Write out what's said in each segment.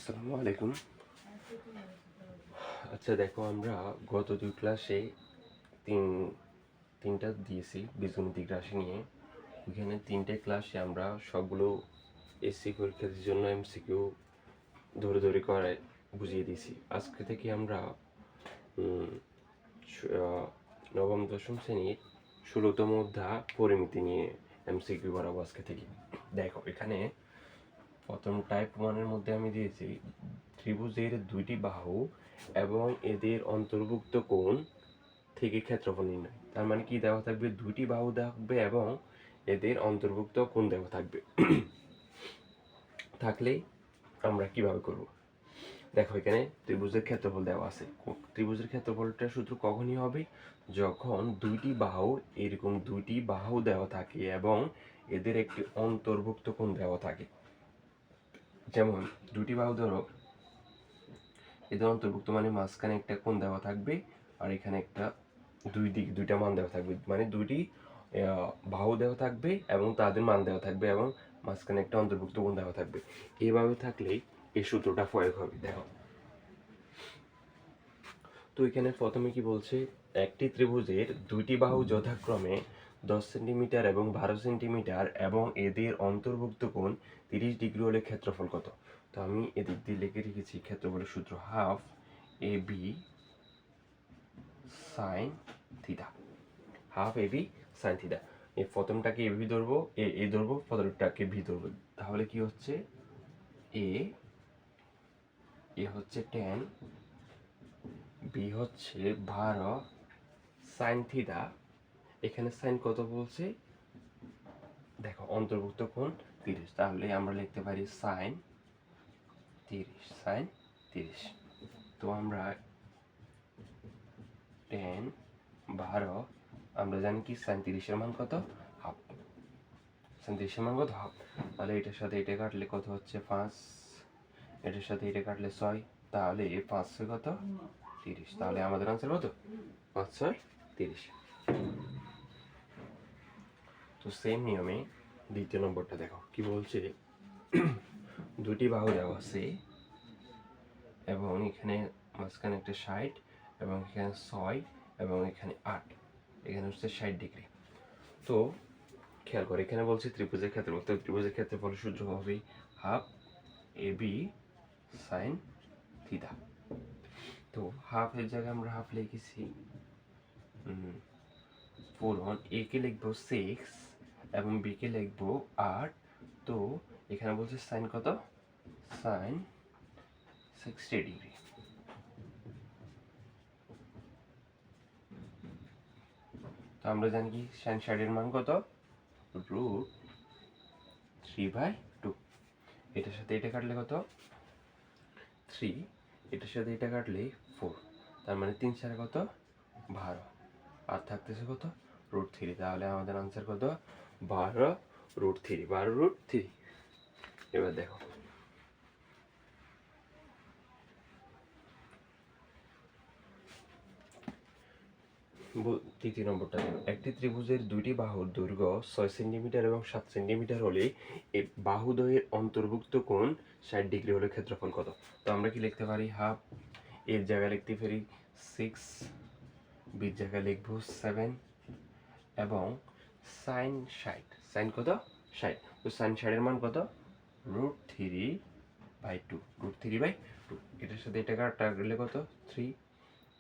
আসসালামু আলাইকুম। আচ্ছা দেখো, আমরা গত দুই ক্লাসে তিন তিনটা দিয়েছি বীজগণিতিক রাশি নিয়ে। ওইখানে তিনটে ক্লাসে আমরা সবগুলো এসসি পরীক্ষার জন্য এমসিকিউ ধরে ধরে করে বুঝিয়ে দিয়েছি। আজকে থেকে আমরা নবম দশম শ্রেণীর 16তম অধ্যায় পরিমিতি নিয়ে এমসিকিউ করাবো আজকে থেকে। দেখো এখানে প্রথম টাইপ 1-এর মধ্যে আমি দিয়েছি ত্রিভুজের দুইটি বাহু এবং এদের অন্তর্ভুক্ত কোণ থেকে ক্ষেত্রফল নির্ণয়। তার মানে কি দেওয়া থাকবে? দুইটি বাহু থাকবে এবং এদের অন্তর্ভুক্ত কোণ দেওয়া থাকবে। থাকলে আমরা কিভাবে করব? দেখো এখানে ত্রিভুজের ক্ষেত্রফল দেওয়া আছে। ত্রিভুজের ক্ষেত্রফলটা শুধু কখনই হবে যখন দুইটি বাহু এরকম দুইটি বাহু দেওয়া থাকে এবং এদের একটি অন্তর্ভুক্ত কোণ দেওয়া থাকে। যেমন দুটি বাহু ধরো, এদের অন্তর্ভুক্ত মানে মাঝখানে একটা কোণ দেওয়া থাকবে আর এখানে একটা দুইটা মান দেওয়া থাকবে, মানে দুইটি বাহু দেওয়া থাকবে এবং তাদের মান দেওয়া থাকবে এবং মাঝখানে একটা অন্তর্ভুক্ত কোণ দেওয়া থাকবে। এইভাবে থাকলেই এই সূত্রটা প্রয়োগ হবে। দেখো তো এখানে প্রথমে কি বলছে, একটি ত্রিভুজের দুইটি বাহু যথাক্রমে 10 সেন্টিমিটার এবং 12 সেন্টিমিটার এবং এদের অন্তর্ভুক্ত কোণ 30 ডিগ্রি হলে ক্ষেত্রফল কত? তো আমি এদিক দিয়ে লিখে রেখেছি ক্ষেত্রফলের সূত্র half A B sine theta. Half A B sine theta. এই প্রথমটাকে এ ভি ধরবো, এ ধরবো, প্রথমটাকে ভি ধরবো। তাহলে কি হচ্ছে, এ হচ্ছে 10, বি হচ্ছে 12 সাইন থিটা। এখানে সাইন কত বলছে? দেখো অন্তর্ভুক্ত কোণ 30, তাহলে আমরা লিখতে পারি সাইন 30। তো আমরা 10 12, আমরা জানি কি সাইন 30-এর মান কত? হাফ। সাইন 30-এর মান কত? হাফ। তাহলে এটার সাথে এটা কাটলে কত হচ্ছে? 5। এটার সাথে এটা কাটলে 6। তাহলে 5 6 কত? 30। তাহলে আমাদের আনসার কত? 5 6 30। তো সেম নিয়মে দ্বিতীয় নম্বরটা দেখো কি বলছে, দুটি বাহু দেওয়া আছে এবং এখানে মাঝখানে একটা 60 এবং এখানে 6 এবং এখানে 8, এখানে হচ্ছে 60 ডিগ্রি। তো খেয়াল করে এখানে বলছে ত্রিভুজের ক্ষেত্রফল। তো ত্রিভুজের ক্ষেত্রফলের সূত্র হবে half A B sine theta. তো হাফ এর জায়গায় আমরা হাফ লিখেছি, পূরণ এ কে লিখবো 6 এবং বি কে লিখবো 8। তো এখানে বলছে সাইন কত? Sine 60 degree. তো আমরা জানি কি সাইন 60-এর মান কত? √3/2। এটার সাথে এটা কাটলে কত? 3। এটার সাথে এটা কাটলে 4। তার মানে 3 4 কত? 12। আর থাকতেছে কত? √3। তাহলে আমাদের আনসার কত? 12√3। এবার দেখো তৃতীয় নম্বরটা দেখো, একটি ত্রিভুজের দুইটি বাহুর দৈর্ঘ্য 6 সেন্টিমিটার এবং 7 সেন্টিমিটার হলে এই বাহুদ্বয়ের অন্তর্ভুক্ত কোণ 60 ডিগ্রি হলে ক্ষেত্রফল কত? তো আমরা কি লিখতে পারি? হাফ এর জায়গায় লিখতে পারি 6, বির জায়গায় লিখবো 7 এবং সাইন 60। সাইন কত? 60। তো সাইন 60-এর মান কত? √3/2। √3/2। এটার সাথে এটা কাটলে কত? 3।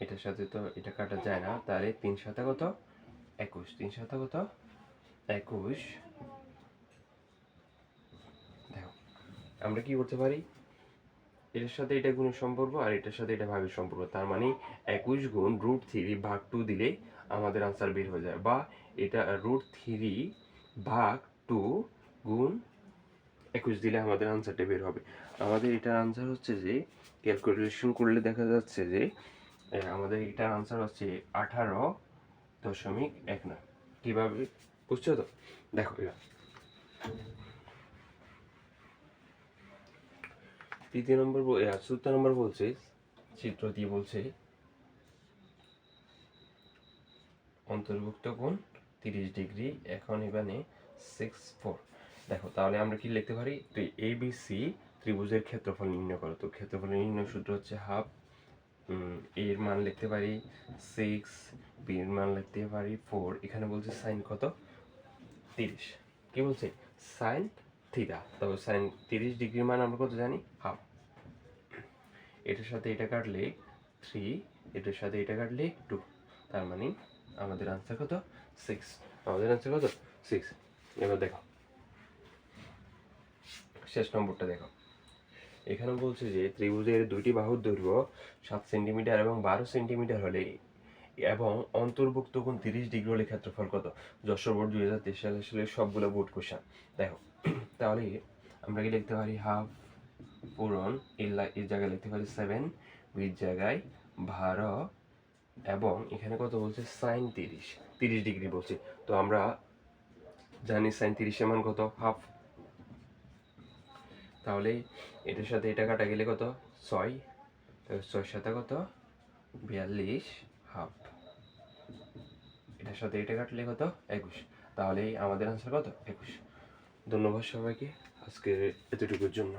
এটার সাথে তো এটা কাটা যায় না, তাহলে 3 7 কত? 21। 3 7 কত? 21। দেখো আমরা কি করতে পারি, এটার সাথে এটা গুণের সম্পর্ক আর এটার সাথে এটা ভাগের সম্পর্ক। তার মানে 21 গুণ √3/2 দিলে আমাদের আনসার বের হয়ে যায়, বা এটা √3/2 গুণ 21 দিলে আমাদের আনসারটা বের হবে। আমাদের এটার আনসার হচ্ছে যে ক্যালকুলেশন করলে দেখা যাচ্ছে যে আমাদের এটার আনসার হচ্ছে 18.19। কিভাবে বুঝছো তো? দেখো এবার তৃতীয় নম্বর চতুর্থ নম্বর বলছে, চিত্র দিয়ে বলছে অন্তর্ভুক্ত কোণ 30 ডিগ্রি। এখন এখানে 6 4। দেখো তাহলে আমরা কি লিখতে পারি? তো এ বি সি ত্রিভুজের ক্ষেত্রফল নির্ণয় করো। তো ক্ষেত্রফলের নির্ণয় সূত্র হচ্ছে হাফ, এর মান লিখতে পারি 6, বি এর মান লিখতে পারি 4। এখানে বলছে সাইন কত 30, কি বলছে সাইন থিটা। তবে সাইন 30 ডিগ্রির মান আমরা কত জানি হাফ। এটার সাথে এটা কাটলে 3, এটার সাথে এটা কাটলে 2, তার মানে আমাদের আনসার কত 6। আমাদের আনসার কত 6। এবার দেখো শেষ নম্বরটা দেখো। এখানে বলছে যে ত্রিভুজের দুইটি বাহুর দৈর্ঘ্য 7 সেন্টিমিটার এবং 12 সেন্টিমিটার হলে এবং অন্তর্ভুক্ত কোণ 30 ডিগ্রি হলে ক্ষেত্রফল কত। যশোর বোর্ড 2023 সালে সবগুলো বোর্ড কোশ্চেন। দেখো তাহলে আমরা কি লিখতে পারি হাফ পূরণ এর জায়গায় লিখতে পারি 7, বির জায়গায় 12 এবং এখানে কত বলছে সাইন 30 ডিগ্রি বলছে। তো আমরা জানি সাইন 30 এর মান কত হাফ। তাহলে এটার সাথে এটা কাটা গেলে কত 6, 6 সাথে কত 42 হাফ। এটার সাথে এটা কাটলে কত 21। তাহলে আমাদের আনসার কত 21। ধন্যবাদ সবাইকে আজকে এতটুকুর জন্য।